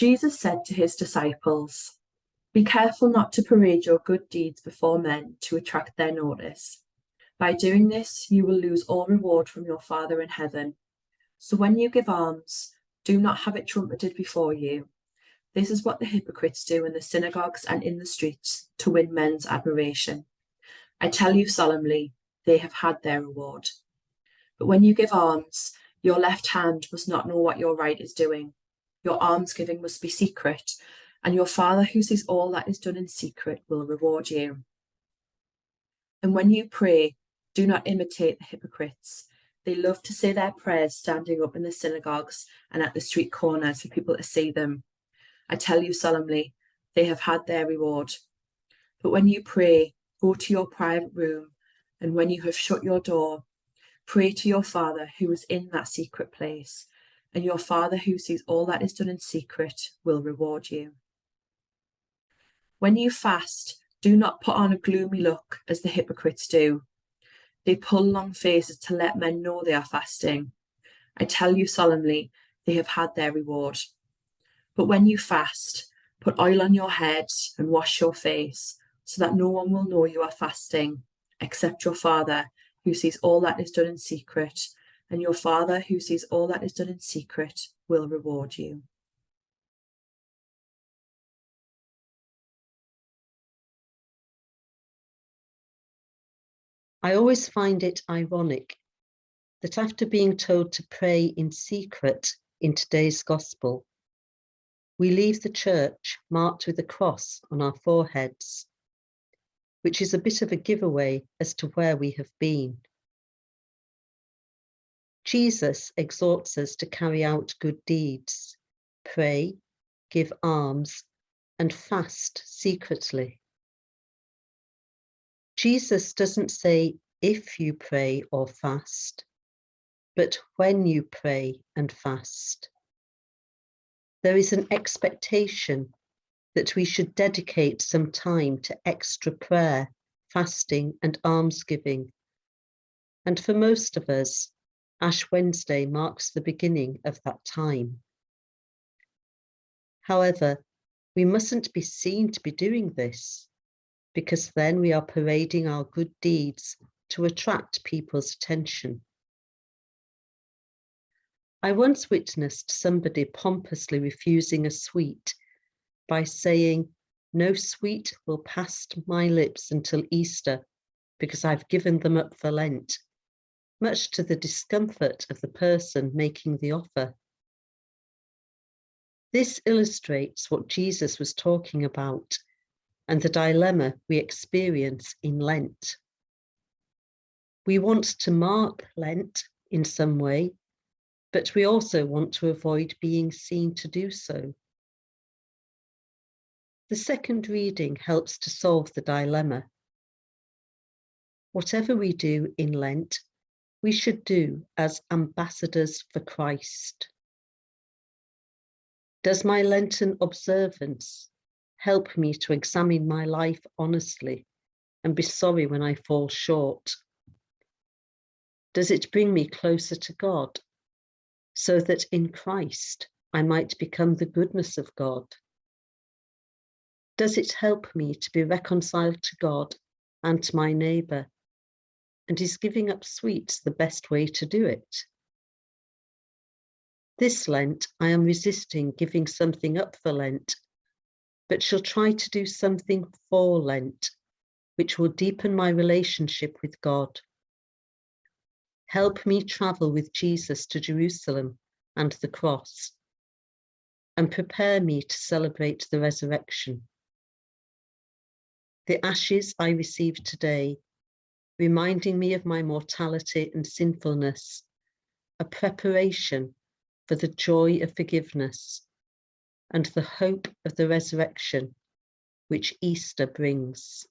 Jesus said to his disciples, "Be careful not to parade your good deeds before men to attract their notice. By doing this, you will lose all reward from your Father in heaven. So when you give alms, do not have it trumpeted before you. This is what the hypocrites do in the synagogues and in the streets to win men's admiration. I tell you solemnly, they have had their reward. But when you give alms, your left hand must not know what your right is doing. Your almsgiving must be secret, and your Father who sees all that is done in secret will reward you. And when you pray, do not imitate the hypocrites. They love to say their prayers standing up in the synagogues and at the street corners for people to see them. I tell you solemnly, they have had their reward. But when you pray, go to your private room, and when you have shut your door, pray to your Father who is in that secret place, and your Father who sees all that is done in secret will reward you. When you fast, do not put on a gloomy look as the hypocrites do. They pull long faces to let men know they are fasting. I tell you solemnly, they have had their reward. But when you fast, put oil on your head and wash your face, so that no one will know you are fasting, except your Father who sees all that is done in secret, and your Father who sees all that is done in secret will reward you. I always find it ironic that after being told to pray in secret in today's gospel, we leave the church marked with a cross on our foreheads, which is a bit of a giveaway as to where we have been. Jesus exhorts us to carry out good deeds, pray, give alms, and fast secretly. Jesus doesn't say if you pray or fast, but when you pray and fast. There is an expectation that we should dedicate some time to extra prayer, fasting, and almsgiving. And for most of us, Ash Wednesday marks the beginning of that time. However, we mustn't be seen to be doing this, because then we are parading our good deeds to attract people's attention. I once witnessed somebody pompously refusing a sweet by saying, "No sweet will pass my lips until Easter because I've given them up for Lent," much to the discomfort of the person making the offer. This illustrates what Jesus was talking about and the dilemma we experience in Lent. We want to mark Lent in some way, but we also want to avoid being seen to do so. The second reading helps to solve the dilemma. Whatever we do in Lent, we should do as ambassadors for Christ. Does my Lenten observance help me to examine my life honestly and be sorry when I fall short? Does it bring me closer to God so that in Christ I might become the goodness of God? Does it help me to be reconciled to God and to my neighbour? And is giving up sweets the best way to do it? This Lent, I am resisting giving something up for Lent, but shall try to do something for Lent, which will deepen my relationship with God. Help me travel with Jesus to Jerusalem and the cross, and prepare me to celebrate the resurrection. The ashes I receive today, reminding me of my mortality and sinfulness, a preparation for the joy of forgiveness and the hope of the resurrection which Easter brings.